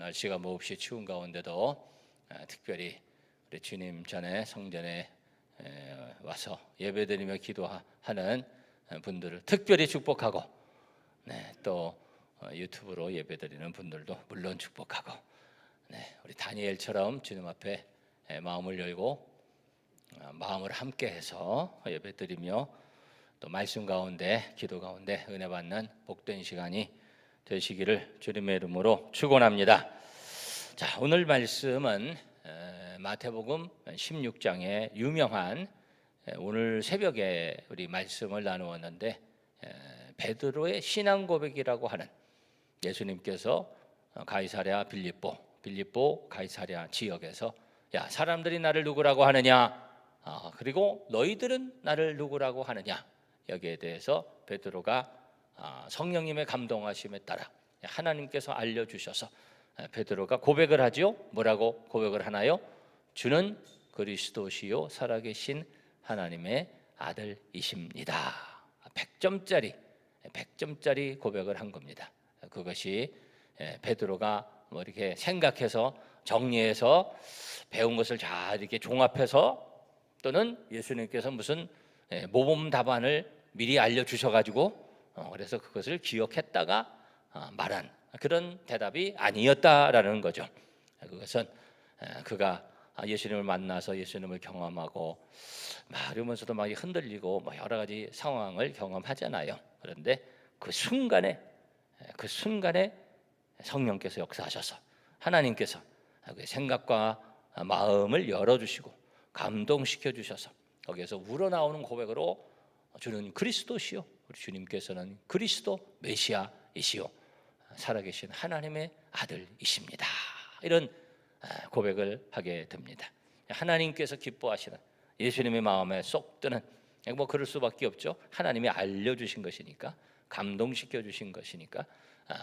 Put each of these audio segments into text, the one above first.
날씨가 몹시 추운 가운데도 특별히 우리 주님 전에 성전에 와서 예배드리며 기도하는 분들을 특별히 축복하고, 또 유튜브로 예배드리는 분들도 물론 축복하고, 우리 다니엘처럼 주님 앞에 마음을 열고 마음을 함께해서 예배드리며 또 말씀 가운데 기도 가운데 은혜 받는 복된 시간이 되시기를 주님의 이름으로 축원합니다. 자, 오늘 말씀은 마태복음 16장의 유명한 오늘 새벽에 우리 말씀을 나누었는데, 베드로의 신앙 고백이라고 하는, 예수님께서 가이사랴 빌립보 가이사랴 지역에서 야, 사람들이 나를 누구라고 하느냐, 그리고 너희들은 나를 누구라고 하느냐, 여기에 대해서 베드로가 성령님의 감동하심에 따라 하나님께서 알려주셔서 베드로가 고백을 하죠. 뭐라고 고백을 하나요? 주는 그리스도시요 살아계신 하나님의 아들이십니다. 100점짜리 고백을 한 겁니다. 그것이 베드로가 뭐 이렇게 생각해서 정리해서 배운 것을 잘 이렇게 종합해서, 또는 예수님께서 무슨 모범 답안을 미리 알려주셔가지고 그래서 그것을 기억했다가 말한 그런 대답이 아니었다라는 거죠. 그것은 그가 예수님을 만나서 예수님을 경험하고 이러면서도 막 흔들리고 여러 가지 상황을 경험하잖아요. 그런데 그 순간에 성령께서 역사하셔서 하나님께서 그 생각과 마음을 열어주시고 감동시켜 주셔서 거기에서 우러나오는 고백으로 주는 그리스도시요, 우리 주님께서는 그리스도 메시아이시요 살아계신 하나님의 아들이십니다. 이런 고백을 하게 됩니다. 하나님께서 기뻐하시는, 예수님의 마음에 쏙 드는, 뭐 그럴 수밖에 없죠. 하나님이 알려주신 것이니까, 감동시켜 주신 것이니까.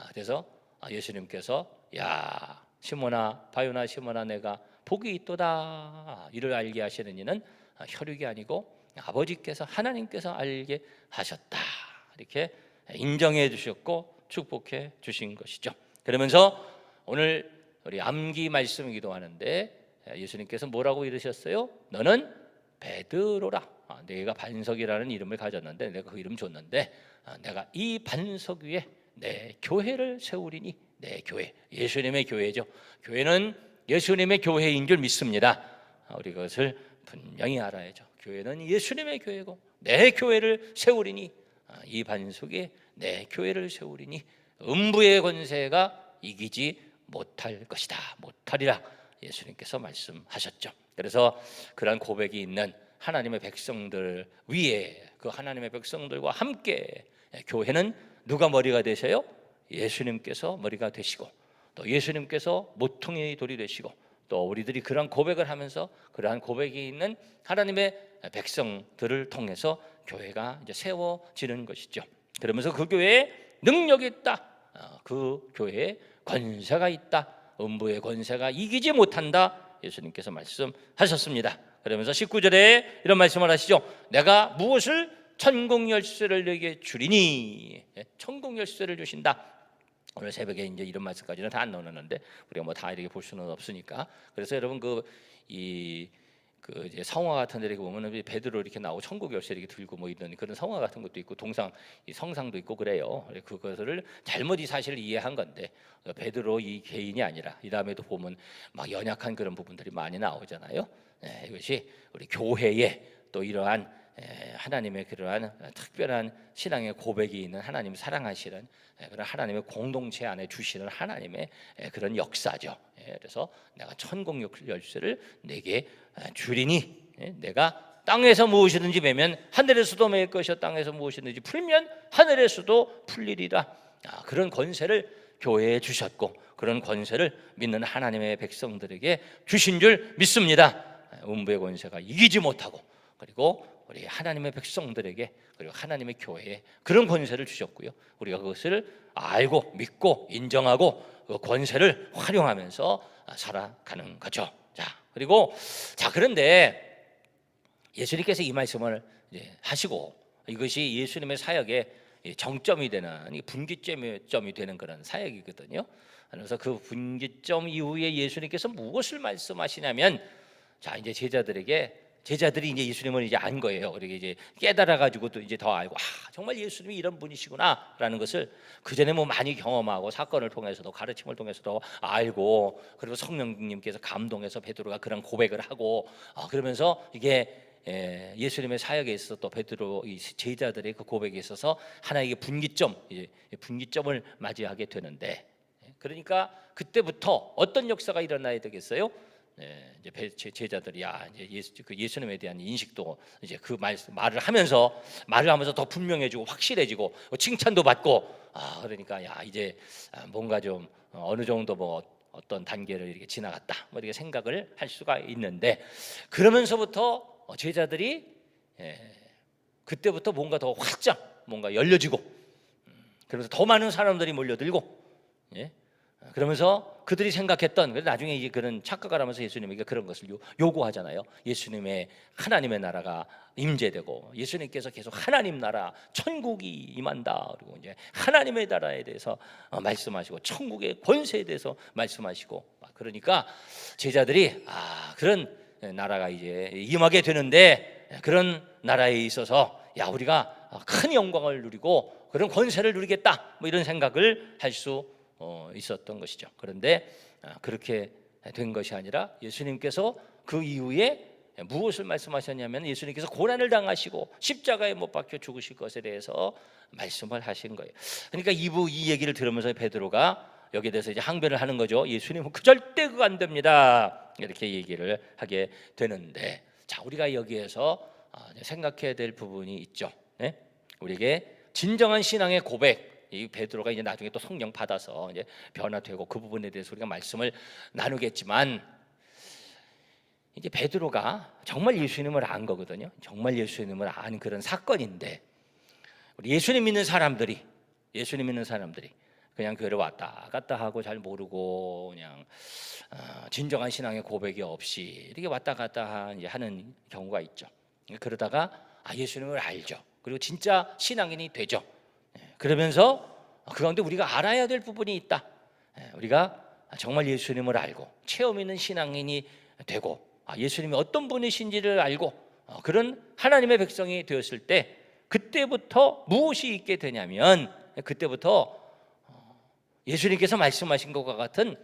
그래서 예수님께서 야 시몬아, 바요나 시몬아, 내가 복이 있도다, 이를 알게 하시는 이는 혈육이 아니고 아버지께서, 하나님께서 알게 하셨다, 이렇게 인정해 주셨고 축복해 주신 것이죠. 그러면서 오늘 우리 암기 말씀이기도 하는데, 예수님께서 뭐라고 이르셨어요? 너는 베드로라. 내가 반석이라는 이름을 가졌는데, 내가 그 이름 줬는데, 내가 이 반석 위에 내 교회를 세우리니. 내 교회, 예수님의 교회죠. 교회는 예수님의 교회인 줄 믿습니다. 우리 그것을 분명히 알아야죠. 교회는 예수님의 교회고 내 교회를 세우리니, 이 반석에 내 교회를 세우리니 음부의 권세가 이기지 못할 것이다, 못하리라, 예수님께서 말씀하셨죠. 그래서 그러한 고백이 있는 하나님의 백성들 위에, 그 하나님의 백성들과 함께 교회는 누가 머리가 되세요? 예수님께서 머리가 되시고, 또 예수님께서 모퉁이 돌이 되시고, 또 우리들이 그러한 고백을 하면서 그러한 고백이 있는 하나님의 백성들을 통해서 교회가 이제 세워지는 것이죠. 그러면서 그 교회에 능력이 있다, 그 교회에 권세가 있다, 음부의 권세가 이기지 못한다, 예수님께서 말씀하셨습니다. 그러면서 19절에 이런 말씀을 하시죠. 내가 무엇을 천국 열쇠를 너에게 주리니. 천국 열쇠를 주신다. 오늘 새벽에 이제 이런 말씀까지는 다 안 넣었는데 우리가 뭐 다 이렇게 볼 수는 없으니까. 그래서 여러분 이제 성화 같은 데 이렇게 보면은 베드로 이렇게 나오고 천국 열쇠 이렇게 들고 뭐 이런 그런 성화 같은 것도 있고 성상도 있고 그래요. 그것을 잘못 사실을 이해한 건데, 베드로 이 개인이 아니라 이 다음에도 보면 막 연약한 그런 부분들이 많이 나오잖아요. 이것이 우리 교회에 또 이러한 하나님의 그러한 특별한 신앙의 고백이 있는, 하나님 사랑하시는 그런 하나님의 공동체 안에 주시는 하나님의 그런 역사죠. 그래서 내가 천국 열쇠를 내게 주리니, 내가 땅에서 무엇이든지 매면 하늘에서도 매일 것이요 땅에서 무엇이든지 풀면 하늘에서도 풀리리라. 그런 권세를 교회에 주셨고, 그런 권세를 믿는 하나님의 백성들에게 주신 줄 믿습니다. 음부의 권세가 이기지 못하고, 그리고 우리 하나님의 백성들에게, 그리고 하나님의 교회에 그런 권세를 주셨고요. 우리가 그것을 알고 믿고 인정하고 그 권세를 활용하면서 살아가는 거죠. 그런데 예수님께서 이 말씀을 하시고, 이것이 예수님의 사역의 정점이 되는, 분기점이 되는 그런 사역이거든요. 그래서 그 분기점 이후에 예수님께서 무엇을 말씀하시냐면, 자 이제 제자들이 이제 예수님을 이제 안 거예요. 그리고 이제 깨달아 가지고 또 이제 더 알고, 정말 예수님이 이런 분이시구나라는 것을 그 전에 뭐 많이 경험하고 사건을 통해서도 가르침을 통해서도 알고, 그리고 성령님께서 감동해서 베드로가 그런 고백을 하고, 그러면서 이게 예수님의 사역에 있어서 또 베드로 이 제자들의 그 고백에 있어서 하나의 분기점을 맞이하게 되는데, 그러니까 그때부터 어떤 역사가 일어나야 되겠어요? 이제 제자들이 이제 예수님에 대한 인식도 이제 그 말을 하면서 더 분명해지고 확실해지고 칭찬도 받고, 그러니까 이제 뭔가 좀 어느 정도 뭐 어떤 단계를 이렇게 지나갔다 뭐 이렇게 생각을 할 수가 있는데, 그러면서부터 제자들이 그때부터 뭔가 더 활짝 뭔가 열려지고, 그러면서 더 많은 사람들이 몰려들고, 그러면서 그들이 생각했던, 나중에 이제 그런 착각을 하면서 예수님에게 그런 것을 요구하잖아요. 예수님의 하나님의 나라가 임재되고, 예수님께서 계속 하나님 나라 천국이 임한다, 그리고 이제 하나님의 나라에 대해서 말씀하시고 천국의 권세에 대해서 말씀하시고, 그러니까 제자들이 그런 나라가 이제 임하게 되는데, 그런 나라에 있어서 우리가 큰 영광을 누리고 그런 권세를 누리겠다, 뭐 이런 생각을 할 수 있었던 것이죠. 그런데 그렇게 된 것이 아니라 예수님께서 그 이후에 무엇을 말씀하셨냐면, 예수님께서 고난을 당하시고 십자가에 못 박혀 죽으실 것에 대해서 말씀을 하신 거예요. 그러니까 이 얘기를 들으면서 베드로가 여기에 대해서 이제 항변을 하는 거죠. 예수님은 절대 그거 안 됩니다, 이렇게 얘기를 하게 되는데, 자 우리가 여기에서 생각해야 될 부분이 있죠. 우리에게 진정한 신앙의 고백, 이 베드로가 이제 나중에 또 성령 받아서 이제 변화되고 그 부분에 대해서 우리가 말씀을 나누겠지만, 이제 베드로가 정말 예수님을 안 거거든요. 정말 예수님을 안 그런 사건인데, 우리 예수님 믿는 사람들이 그냥 교회를 왔다 갔다 하고 잘 모르고 그냥 진정한 신앙의 고백이 없이 이렇게 왔다 갔다 하는 경우가 있죠. 그러다가 예수님을 알죠. 그리고 진짜 신앙인이 되죠. 그러면서 그 가운데 우리가 알아야 될 부분이 있다. 우리가 정말 예수님을 알고 체험 있는 신앙인이 되고, 예수님이 어떤 분이신지를 알고 그런 하나님의 백성이 되었을 때, 그때부터 무엇이 있게 되냐면, 그때부터 예수님께서 말씀하신 것과 같은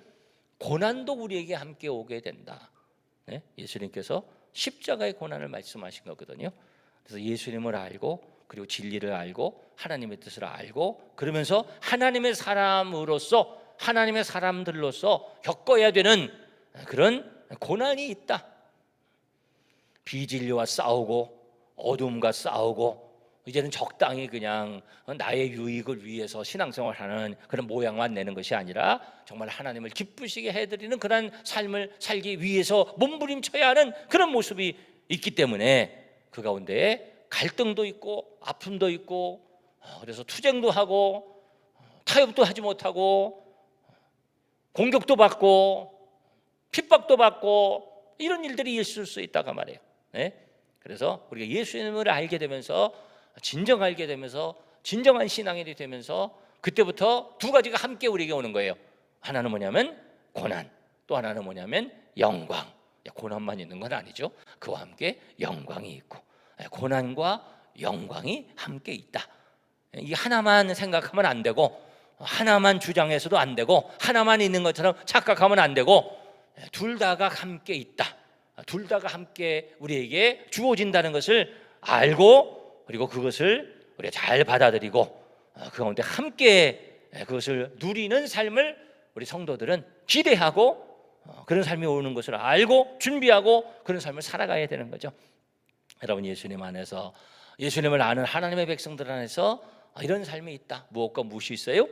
고난도 우리에게 함께 오게 된다. 예수님께서 십자가의 고난을 말씀하신 거거든요. 그래서 예수님을 알고, 그리고 진리를 알고 하나님의 뜻을 알고, 그러면서 하나님의 사람으로서, 하나님의 사람들로서 겪어야 되는 그런 고난이 있다. 비진리와 싸우고 어둠과 싸우고, 이제는 적당히 그냥 나의 유익을 위해서 신앙생활하는 그런 모양만 내는 것이 아니라, 정말 하나님을 기쁘시게 해드리는 그런 삶을 살기 위해서 몸부림쳐야 하는 그런 모습이 있기 때문에, 그 가운데에 갈등도 있고 아픔도 있고, 그래서 투쟁도 하고 타협도 하지 못하고 공격도 받고 핍박도 받고, 이런 일들이 있을 수 있다가 말이에요. 그래서 우리가 예수님을 알게 되면서, 알게 되면서 진정한 신앙인이 되면서, 그때부터 두 가지가 함께 우리에게 오는 거예요. 하나는 뭐냐면 고난, 또 하나는 뭐냐면 영광. 고난만 있는 건 아니죠. 그와 함께 영광이 있고, 고난과 영광이 함께 있다. 이 하나만 생각하면 안 되고, 하나만 주장해서도 안 되고, 하나만 있는 것처럼 착각하면 안 되고, 둘 다가 함께 있다. 둘 다가 함께 우리에게 주어진다는 것을 알고, 그리고 그것을 우리가 잘 받아들이고 그 가운데 함께 그것을 누리는 삶을 우리 성도들은 기대하고, 그런 삶이 오는 것을 알고 준비하고 그런 삶을 살아가야 되는 거죠. 여러분, 예수님 안에서, 예수님을 아는 하나님의 백성들 안에서 이런 삶이 있다. 무엇과 무엇이 있어요?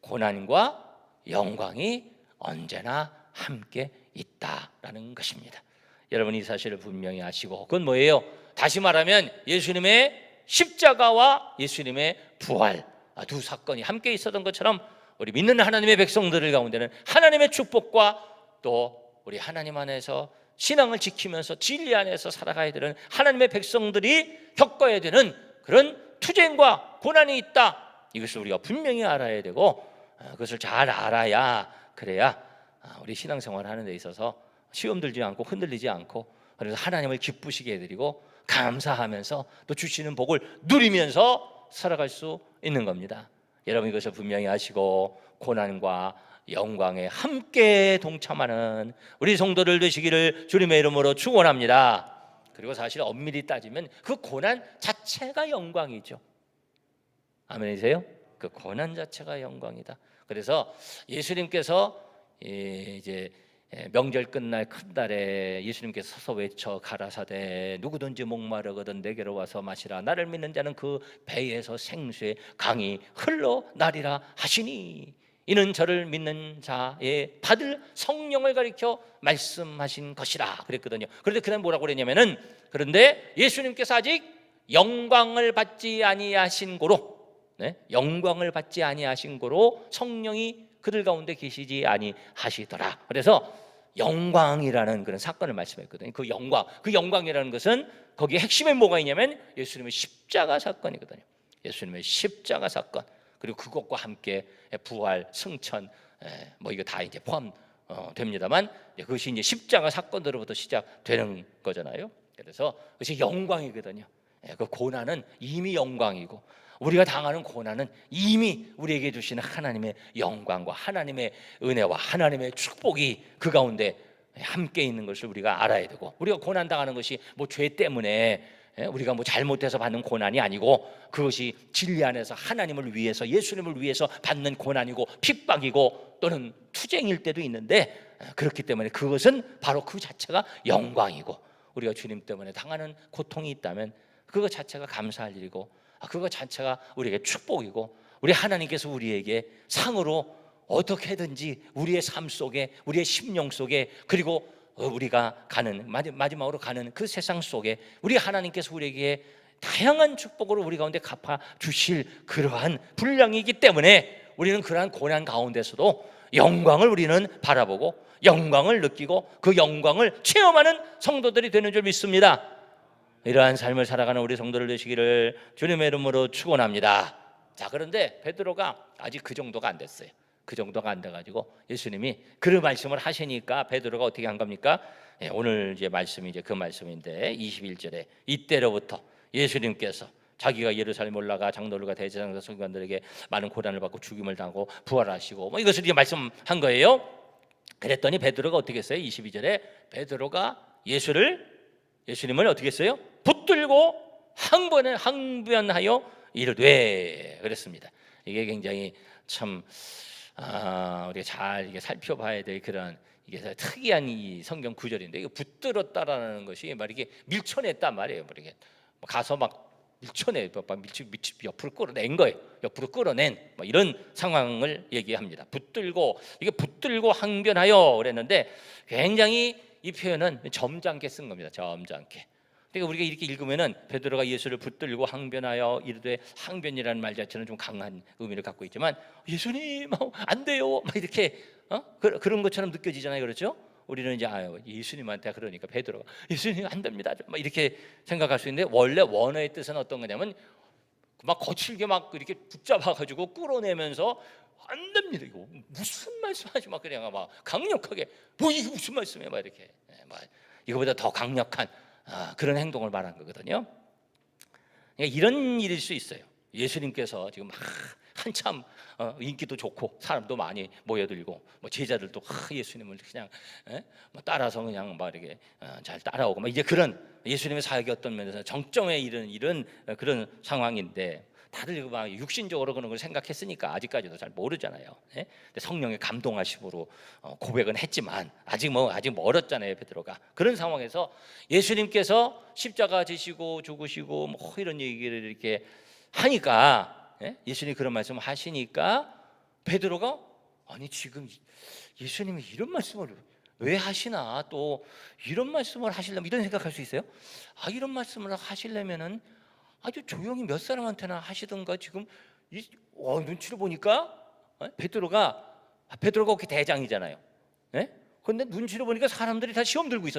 고난과 영광이 언제나 함께 있다라는 것입니다. 여러분, 이 사실을 분명히 아시고, 그건 뭐예요? 다시 말하면 예수님의 십자가와 예수님의 부활, 두 사건이 함께 있었던 것처럼, 우리 믿는 하나님의 백성들을 가운데는 하나님의 축복과, 또 우리 하나님 안에서 신앙을 지키면서 진리 안에서 살아가야 되는 하나님의 백성들이 겪어야 되는 그런 투쟁과 고난이 있다. 이것을 우리가 분명히 알아야 되고, 그것을 잘 알아야 그래야 우리 신앙생활 하는 데 있어서 시험 들지 않고 흔들리지 않고 그래서 하나님을 기쁘시게 해드리고 감사하면서 또 주시는 복을 누리면서 살아갈 수 있는 겁니다. 여러분 이것을 분명히 아시고 고난과 영광에 함께 동참하는 우리 성도들 되시기를 주님의 이름으로 축원합니다. 그리고 사실 엄밀히 따지면 그 고난 자체가 영광이죠. 아멘이세요? 그 고난 자체가 영광이다. 그래서 예수님께서 이제 명절 끝날 큰 날에 예수님께서 서서 외쳐 가라사대 누구든지 목마르거든 내게로 와서 마시라. 나를 믿는 자는 그 배에서 생수의 강이 흘러나리라 하시니 이는 저를 믿는 자의 받을 성령을 가리켜 말씀하신 것이라 그랬거든요. 그런데 그날 뭐라고 그랬냐면은 그런데 예수님께서 아직 영광을 받지 아니하신 고로 영광을 받지 아니하신 고로 성령이 그들 가운데 계시지 아니하시더라. 그래서 영광이라는 그런 사건을 말씀했거든요. 그 영광이라는 것은 거기에 핵심에 뭐가 있냐면 예수님의 십자가 사건이거든요. 예수님의 십자가 사건 그리고 그것과 함께 부활, 승천 뭐 이거 다 이제 포함됩니다만 그것이 이제 십자가 사건으로부터 시작되는 거잖아요. 그래서 그것이 영광이거든요. 그 고난은 이미 영광이고 우리가 당하는 고난은 이미 우리에게 주시는 하나님의 영광과 하나님의 은혜와 하나님의 축복이 그 가운데 함께 있는 것을 우리가 알아야 되고 우리가 고난 당하는 것이 뭐 죄 때문에 우리가 뭐 잘못해서 받는 고난이 아니고 그것이 진리 안에서 하나님을 위해서 예수님을 위해서 받는 고난이고 핍박이고 또는 투쟁일 때도 있는데 그렇기 때문에 그것은 바로 그 자체가 영광이고 우리가 주님 때문에 당하는 고통이 있다면 그것 자체가 감사할 일이고 그것 자체가 우리에게 축복이고 우리 하나님께서 우리에게 상으로 어떻게든지 우리의 삶 속에 우리의 심령 속에 그리고 우리가 가는 마지막으로 가는 그 세상 속에 우리 하나님께서 우리에게 다양한 축복으로 우리 가운데 갚아 주실 그러한 분량이기 때문에 우리는 그러한 고난 가운데서도 영광을 우리는 바라보고 영광을 느끼고 그 영광을 체험하는 성도들이 되는 줄 믿습니다. 이러한 삶을 살아가는 우리 성도들 되시기를 주님의 이름으로 축원합니다. 자, 그런데 베드로가 아직 그 정도가 안 됐어요. 그 정도가 안 돼가지고 예수님이 그 말씀을 하시니까 베드로가 어떻게 한 겁니까? 오늘 이제 말씀이 이제 그 말씀인데 21절에 이때로부터 예수님께서 자기가 예루살렘 올라가 장로들과 대제사장과 서기관들에게 많은 고난을 받고 죽임을 당하고 부활하시고 뭐 이것을 이제 말씀한 거예요. 그랬더니 베드로가 어떻게 했어요? 22절에 베드로가 예수님을 어떻게 했어요? 붙들고 항변하여 이르되 그랬습니다. 이게 굉장히 참 우리가 잘 이게 살펴봐야 될 그런 이게 특이한 이 성경 구절인데 이거 붙들었다라는 것이 막 이게 밀쳐냈단 말이에요. 뭐 이렇게 가서 막 밀쳐내, 옆으로 끌어낸 거예요. 옆으로 끌어낸 뭐 이런 상황을 얘기합니다. 이게 붙들고 항변하여 그랬는데 굉장히 이 표현은 점잖게 쓴 겁니다. 점잖게. 그러니까 우리가 이렇게 읽으면은 베드로가 예수를 붙들고 항변하여 이르되 항변이라는 말 자체는 좀 강한 의미를 갖고 있지만 예수님 안 돼요 막 이렇게 그런 것처럼 느껴지잖아요. 그렇죠? 우리는 이제 예수님한테 그러니까 베드로가 예수님 안 됩니다 막 이렇게 생각할 수 있는데 원래 원어의 뜻은 어떤 거냐면 막 거칠게 막 이렇게 붙잡아가지고 끌어내면서 안 됩니다. 이거 무슨 말씀하지 막 그냥 막 강력하게 뭐 이게 무슨 말씀이야 막 이렇게 막 이거보다 더 강력한 그런 행동을 말한 거거든요. 그러니까 이런 일일 수 있어요. 예수님께서 지금 막 한참 인기도 좋고 사람도 많이 모여들고 뭐 제자들도 예수님을 그냥 뭐 따라서 그냥 막 이렇게 잘 따라오고 막 이제 그런 예수님의 사역이 어떤 면에서 정점에 이른 그런 상황인데 다들 막 육신적으로 그런 걸 생각했으니까 아직까지도 잘 모르잖아요. 근데 성령의 감동하심으로 고백은 했지만 아직 멀었잖아요. 베드로가 그런 상황에서 예수님께서 십자가 지시고 죽으시고 뭐 이런 얘기를 이렇게 하니까 예수님이 그런 말씀을 하시니까 베드로가 아니 지금 예수님이 이런 말씀을 왜 하시나 또 이런 말씀을 하시려면 이런 생각할 수 있어요. 이런 말씀을 하시려면은 아주 조용히 몇 사람한테나 하시던가 지금 눈치를 보니까 베드로가 그렇게 대장이잖아요. 그런데 눈치를 보니까 사람들이 다 시험 들고 있어.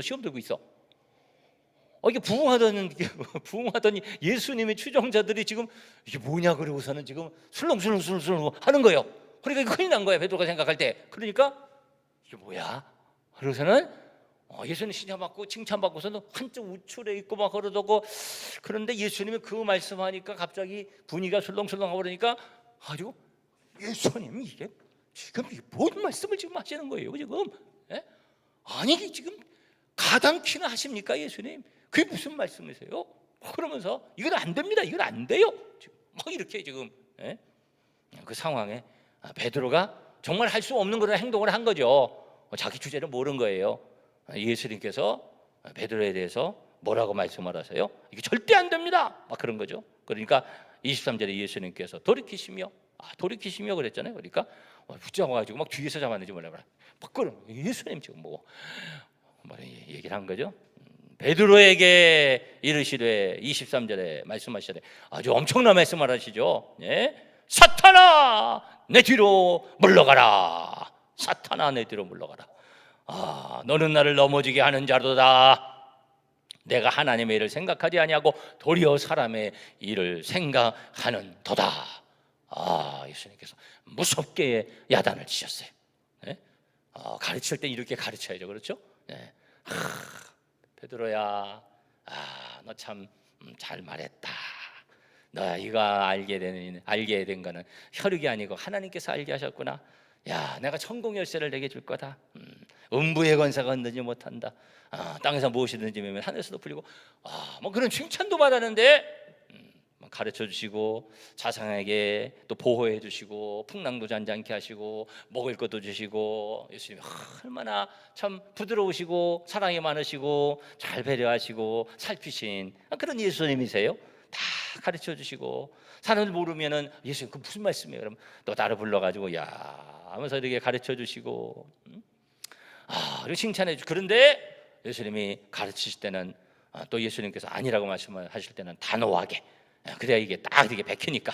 이게 부흥하던 예수님의 추종자들이 지금 이게 뭐냐 그러고서는 지금 술렁술렁 하는 거예요. 그러니까 큰일 난 거야, 베드로가 생각할 때. 그러니까 이게 뭐야? 그래서는 예수님 칭찬받고 칭찬받고서는 한쪽 우쭐해 있고 막 그러더고, 그런데 예수님이 그 말씀하니까 갑자기 분위기가 술렁술렁하고 그러니까 아주 예수님 이게 지금 이게 뭔 말씀을 지금 하시는 거예요 지금? 예? 아니 이게 지금 가당키나 하십니까 예수님? 그게 무슨 말씀이세요? 그러면서 이건 안 됩니다, 이건 안 돼요 지금 막 이렇게 지금 예? 그 상황에 베드로가 정말 할 수 없는 그런 행동을 한 거죠. 자기 주제를 모른 거예요. 예수님께서 베드로에 대해서 뭐라고 말씀을 하세요? 이게 절대 안 됩니다 막 그런 거죠. 그러니까 23절에 예수님께서 돌이키시며 그랬잖아요. 그러니까 붙잡아가지고 막 뒤에서 잡았는지 몰라 막 그런 예수님 지금 뭐 얘기를 한 거죠. 베드로에게 이르시되 23절에 말씀하시되 아주 엄청난 말씀을 하시죠. 예? 사탄아 내 뒤로 물러가라. 사탄아 내 뒤로 물러가라. 너는 나를 넘어지게 하는 자로다. 내가 하나님의 일을 생각하지 아니하고 도리어 사람의 일을 생각하는 도다. 예수님께서 무섭게 야단을 치셨어요. 네? 가르칠 때 이렇게 가르쳐야죠, 그렇죠? 네. 베드로야, 너 참 잘 말했다. 너 이거 알게 된 거는 혈육이 아니고 하나님께서 알게 하셨구나. 야, 내가 천국 열쇠를 내게 줄 거다. 음부의 권세가 흔들지 못한다. 땅에서 무엇이든지 매면 하늘에서도 풀리고. 뭐 그런 칭찬도 받았는데 가르쳐 주시고 자상하게 또 보호해 주시고 풍랑도 잔잔케 하시고 먹을 것도 주시고 예수님이 얼마나 참 부드러우시고 사랑이 많으시고 잘 배려하시고 살피신 그런 예수님이세요. 다 가르쳐 주시고 사람을 모르면은 예수님 그 무슨 말씀이에요? 그러면 또 나를 불러가지고 야 하면서 이렇게 가르쳐 주시고 이렇게 칭찬해 주시고 그런데 예수님이 가르치실 때는 또 예수님께서 아니라고 말씀하실 때는 단호하게 그래야 이게 딱 이렇게 베끼니까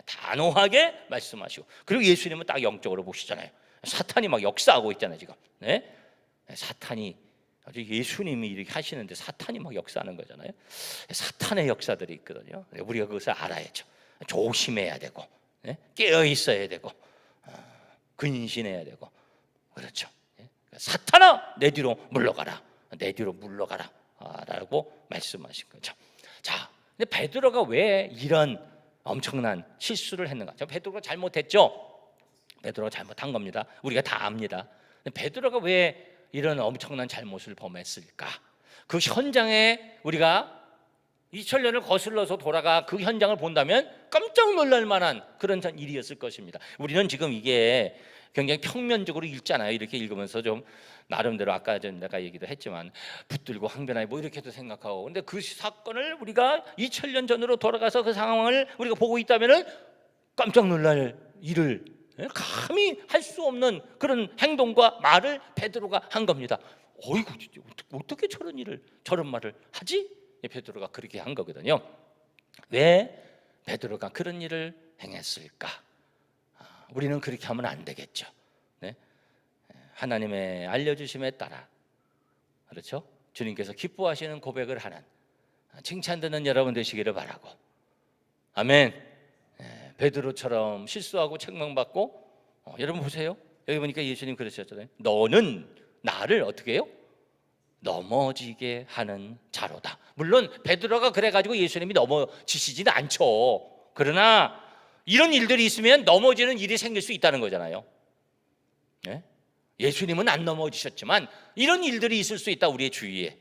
단호하게 말씀하시고 그리고 예수님은 딱 영적으로 보시잖아요. 사탄이 막 역사하고 있잖아요 지금. 네? 사탄이 아주 예수님이 이렇게 하시는데 사탄이 막 역사하는 거잖아요. 사탄의 역사들이 있거든요. 우리가 그것을 알아야죠. 조심해야 되고 깨어 있어야 되고 근신해야 되고 그렇죠. 사탄아 내 뒤로 물러가라. 내 뒤로 물러가라 라고 말씀하신 거죠. 자, 근데 베드로가 왜 이런 엄청난 실수를 했는가? 베드로가 잘못했죠. 베드로가 잘못한 겁니다. 우리가 다 압니다. 근데 베드로가 왜 이런 엄청난 잘못을 범했을까? 그 현장에 우리가 2000년을 거슬러서 돌아가 그 현장을 본다면 깜짝 놀랄 만한 그런 일이었을 것입니다. 우리는 지금 이게 굉장히 평면적으로 읽잖아요. 이렇게 읽으면서 좀 나름대로 아까 전 내가 얘기도 했지만 붙들고 항변하고 뭐 이렇게도 생각하고 근데 그 사건을 우리가 2000년 전으로 돌아가서 그 상황을 우리가 보고 있다면은 깜짝 놀랄 일을 감히 할 수 없는 그런 행동과 말을 베드로가 한 겁니다. 어이구 어떻게 저런 말을 하지? 베드로가 그렇게 한 거거든요. 왜 베드로가 그런 일을 행했을까? 우리는 그렇게 하면 안 되겠죠. 네? 하나님의 알려주심에 따라 그렇죠? 주님께서 기뻐하시는 고백을 하는 칭찬 듣는 여러분 되시기를 바라고 아멘. 베드로처럼 실수하고 책망받고 여러분 보세요. 여기 보니까 예수님 그러셨잖아요. 너는 나를 어떻게 해요? 넘어지게 하는 자로다. 물론 베드로가 그래가지고 예수님이 넘어지시지는 않죠. 그러나 이런 일들이 있으면 넘어지는 일이 생길 수 있다는 거잖아요. 네? 예수님은 안 넘어지셨지만 이런 일들이 있을 수 있다 우리의 주위에.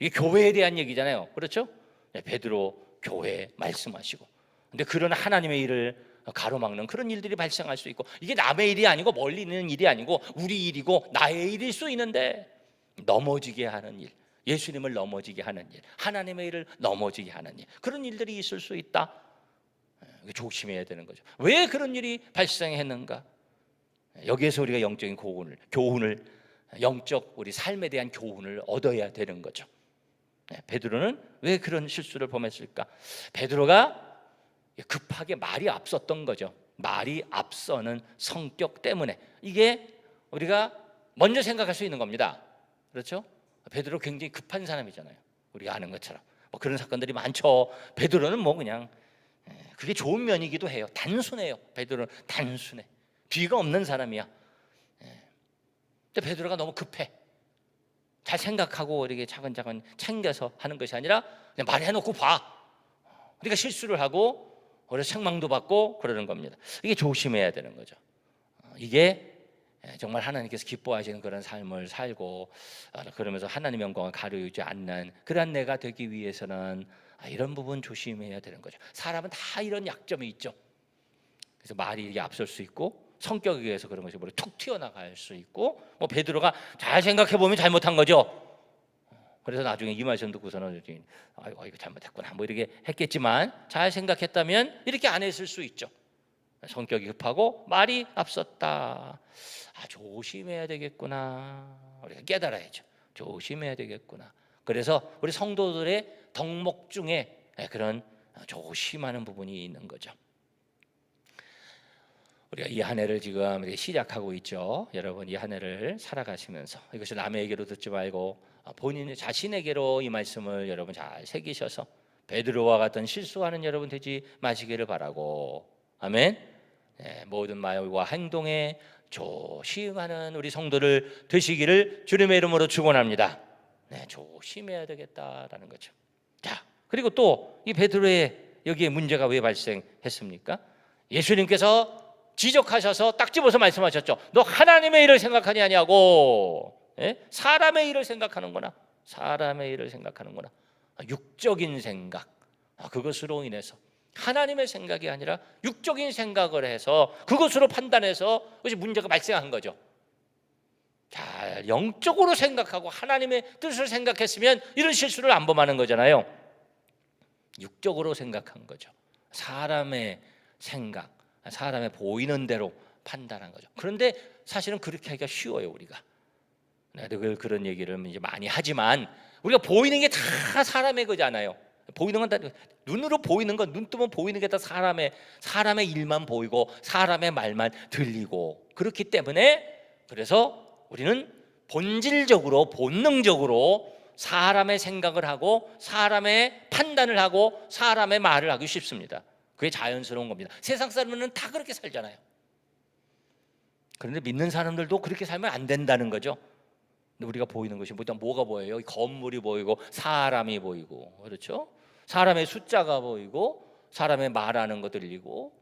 이게 교회에 대한 얘기잖아요. 그렇죠? 네, 베드로 교회 말씀하시고 근데 그런 하나님의 일을 가로막는 그런 일들이 발생할 수 있고 이게 남의 일이 아니고 멀리 있는 일이 아니고 우리 일이고 나의 일일 수 있는데 넘어지게 하는 일, 예수님을 넘어지게 하는 일, 하나님의 일을 넘어지게 하는 일 그런 일들이 있을 수 있다. 조심해야 되는 거죠. 왜 그런 일이 발생했는가? 여기에서 우리가 영적인 교훈을 영적 우리 삶에 대한 교훈을 얻어야 되는 거죠. 베드로는 왜 그런 실수를 범했을까? 베드로가 급하게 말이 앞섰던 거죠. 말이 앞서는 성격 때문에 이게 우리가 먼저 생각할 수 있는 겁니다. 그렇죠? 베드로 굉장히 급한 사람이잖아요. 우리가 아는 것처럼 뭐 그런 사건들이 많죠. 베드로는 뭐 그냥 그게 좋은 면이기도 해요. 단순해요. 베드로는 단순해. 비가 없는 사람이야. 근데 베드로가 너무 급해. 잘 생각하고 이렇게 차근차근 챙겨서 하는 것이 아니라 그냥 말해놓고 봐. 우리가 실수를 하고 그래서 책망도 받고 그러는 겁니다. 이게 조심해야 되는 거죠. 이게 정말 하나님께서 기뻐하시는 그런 삶을 살고 그러면서 하나님의 영광을 가려주지 않는 그런 내가 되기 위해서는 이런 부분 조심해야 되는 거죠. 사람은 다 이런 약점이 있죠. 그래서 말이 이게 앞설 수 있고 성격에 의해서 그런 것이 툭 튀어나갈 수 있고 뭐 베드로가 잘 생각해 보면 잘못한 거죠. 그래서 나중에 이 말씀 듣고서는 아이고 이거 잘못했구나 뭐 이렇게 했겠지만 잘 생각했다면 이렇게 안 했을 수 있죠. 성격이 급하고 말이 앞섰다. 조심해야 되겠구나. 우리가 깨달아야죠. 조심해야 되겠구나. 그래서 우리 성도들의 덕목 중에 그런 조심하는 부분이 있는 거죠. 우리가 이 한 해를 지금 시작하고 있죠. 여러분 이 한 해를 살아가시면서 이것이 남에게로 듣지 말고 본인 자신에게로 이 말씀을 여러분 잘 새기셔서 베드로와 같은 실수하는 여러분 되지 마시기를 바라고 아멘. 모든 말과 행동에 조심하는 우리 성도를 되시기를 주님의 이름으로 축원합니다. 조심해야 되겠다라는 거죠. 자, 그리고 또 이 베드로의 여기에 문제가 왜 발생했습니까? 예수님께서 지적하셔서 딱 집어서 말씀하셨죠. 너 하나님의 일을 생각하니 아니하고 사람의 일을 생각하는구나. 사람의 일을 생각하는구나. 육적인 생각 그것으로 인해서 하나님의 생각이 아니라 육적인 생각을 해서 그것으로 판단해서 그것이 문제가 발생한 거죠. 자, 영적으로 생각하고 하나님의 뜻을 생각했으면 이런 실수를 안 범하는 거잖아요. 육적으로 생각한 거죠. 사람의 생각, 사람의 보이는 대로 판단한 거죠. 그런데 사실은 그렇게 하기가 쉬워요. 우리가 늘 그런 얘기를 이제 많이 하지만 우리가 보이는 게 다 사람의 거잖아요. 보이는 건 다 눈으로 보이는 건 눈 뜨면 보이는 게 다 사람의 일만 보이고 사람의 말만 들리고 그렇기 때문에 그래서 우리는 본질적으로 본능적으로 사람의 생각을 하고 사람의 판단을 하고 사람의 말을 하기 쉽습니다. 그게 자연스러운 겁니다. 세상 사람은 다 그렇게 살잖아요. 그런데 믿는 사람들도 그렇게 살면 안 된다는 거죠. 근데 우리가 보이는 것이 뭐가 보여요? 건물이 보이고 사람이 보이고 그렇죠? 사람의 숫자가 보이고 사람의 말하는 거 들리고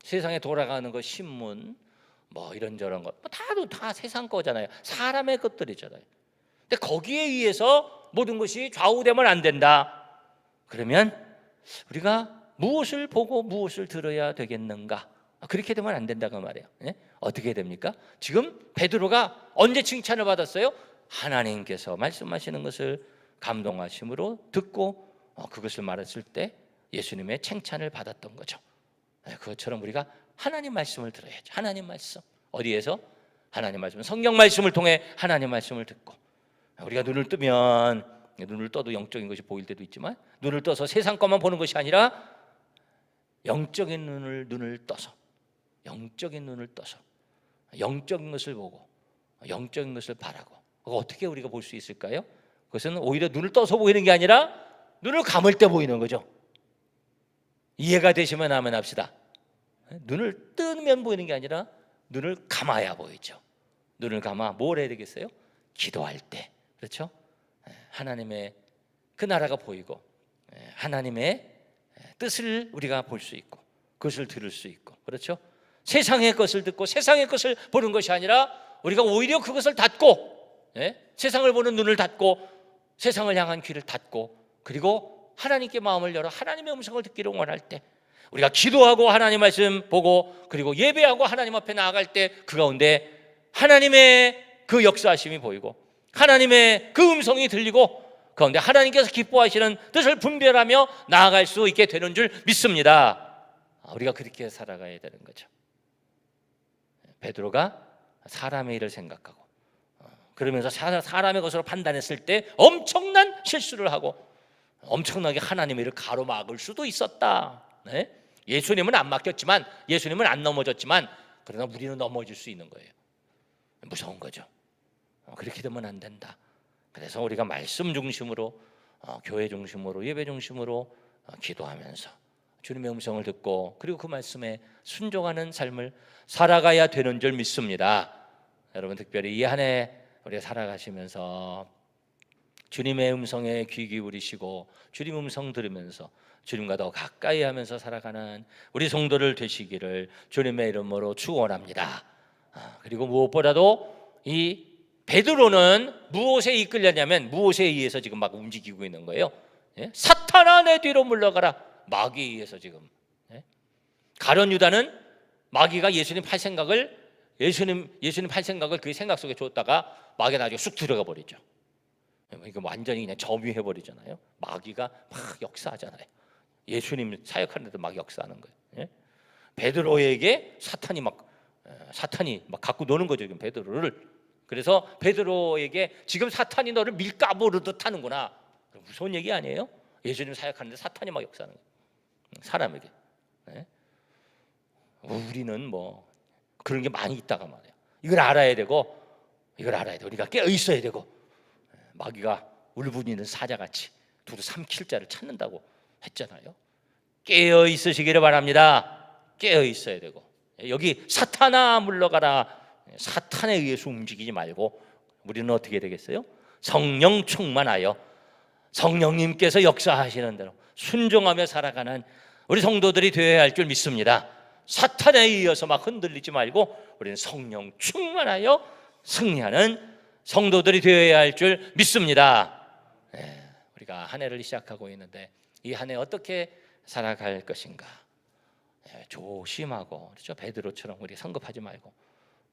세상에 돌아가는 거 신문 뭐 이런저런 것 다 세상 거잖아요. 사람의 것들이잖아요. 근데 거기에 의해서 모든 것이 좌우되면 안 된다. 그러면 우리가 무엇을 보고 무엇을 들어야 되겠는가? 그렇게 되면 안 된다고 말이에요. 어떻게 됩니까? 지금 베드로가 언제 칭찬을 받았어요? 하나님께서 말씀하시는 것을 감동하심으로 듣고 그것을 말했을 때 예수님의 칭찬을 받았던 거죠. 그것처럼 우리가 하나님 말씀을 들어야죠. 하나님 말씀 어디에서? 하나님 말씀 성경 말씀을 통해 하나님 말씀을 듣고 우리가 눈을 뜨면 눈을 떠도 영적인 것이 보일 때도 있지만 눈을 떠서 세상 것만 보는 것이 아니라 영적인 눈을 떠서 영적인 눈을 떠서 영적인 것을 보고 영적인 것을 바라고 어떻게 우리가 볼 수 있을까요? 그것은 오히려 눈을 떠서 보이는 게 아니라 눈을 감을 때 보이는 거죠. 이해가 되시면 아멘 합시다. 눈을 뜨면 보이는 게 아니라 눈을 감아야 보이죠. 눈을 감아 뭘 해야 되겠어요? 기도할 때 그렇죠? 하나님의 그 나라가 보이고 하나님의 뜻을 우리가 볼 수 있고 그것을 들을 수 있고 그렇죠? 세상의 것을 듣고 세상의 것을 보는 것이 아니라 우리가 오히려 그것을 닫고 세상을 보는 눈을 닫고 세상을 향한 귀를 닫고 그리고 하나님께 마음을 열어 하나님의 음성을 듣기를 원할 때 우리가 기도하고 하나님 말씀 보고 그리고 예배하고 하나님 앞에 나아갈 때 그 가운데 하나님의 그 역사하심이 보이고 하나님의 그 음성이 들리고 그런데 하나님께서 기뻐하시는 뜻을 분별하며 나아갈 수 있게 되는 줄 믿습니다. 우리가 그렇게 살아가야 되는 거죠. 베드로가 사람의 일을 생각하고 그러면서 사람의 것으로 판단했을 때 엄청난 실수를 하고 엄청나게 하나님의 일을 가로막을 수도 있었다. 예수님은 안 막혔지만 예수님은 안 넘어졌지만 그러나 우리는 넘어질 수 있는 거예요. 무서운 거죠. 그렇게 되면 안 된다. 그래서 우리가 말씀 중심으로 교회 중심으로 예배 중심으로 기도하면서 주님의 음성을 듣고 그리고 그 말씀에 순종하는 삶을 살아가야 되는 줄 믿습니다. 여러분, 특별히 이 한 해 우리가 살아가시면서 주님의 음성에 귀 기울이시고 주님 음성 들으면서 주님과 더 가까이 하면서 살아가는 우리 성도를 되시기를 주님의 이름으로 축원합니다. 그리고 무엇보다도 이 베드로는 무엇에 이끌렸냐면 무엇에 의해서 지금 막 움직이고 있는 거예요. 사탄아 내 뒤로 물러가라. 마귀에 의해서 지금. 가룟 유다는 마귀가 예수님 팔 생각을 그의 생각 속에 줬다가 마귀가 나중에 쑥 들어가 버리죠. 이거 완전히 그냥 점유해 버리잖아요. 마귀가 막 역사하잖아요. 예수님 사역하는데도 막 역사하는 거예요. 베드로에게 사탄이 막 갖고 노는 거죠, 지금 베드로를. 그래서 베드로에게 지금 사탄이 너를 밀가 모르듯 하는구나. 무서운 얘기 아니에요? 예수님 사역하는데 사탄이 막 역사하는 거예요. 사람에게. 우리는 뭐 그런 게 많이 있다가 말이에요. 이걸 알아야 되고 우리가 깨어 있어야 되고, 마귀가 울분이는 사자같이 두루 삼킬 자를 찾는다고 했잖아요. 깨어 있으시기를 바랍니다. 깨어 있어야 되고, 여기 사탄아 물러가라, 사탄에 의해서 움직이지 말고 우리는 어떻게 되겠어요? 성령 충만하여 성령님께서 역사하시는 대로 순종하며 살아가는 우리 성도들이 되어야 할 줄 믿습니다. 사탄에 의해서 막 흔들리지 말고 우리는 성령 충만하여 승리하는 성도들이 되어야 할 줄 믿습니다. 우리가 한 해를 시작하고 있는데 이 한 해 어떻게 살아갈 것인가? 조심하고, 그렇죠? 베드로처럼 우리 성급하지 말고,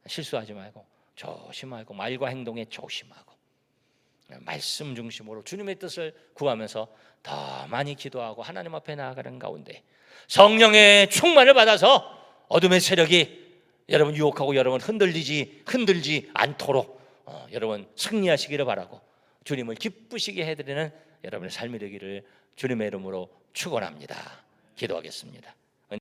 실수하지 말고, 조심하고, 말과 행동에 조심하고, 말씀 중심으로 주님의 뜻을 구하면서 더 많이 기도하고 하나님 앞에 나아가는 가운데 성령의 충만을 받아서 어둠의 세력이 여러분 유혹하고 여러분 흔들지 않도록 여러분 승리하시기를 바라고, 주님을 기쁘시게 해드리는 여러분의 삶이 되기를 주님의 이름으로 축원합니다. 기도하겠습니다.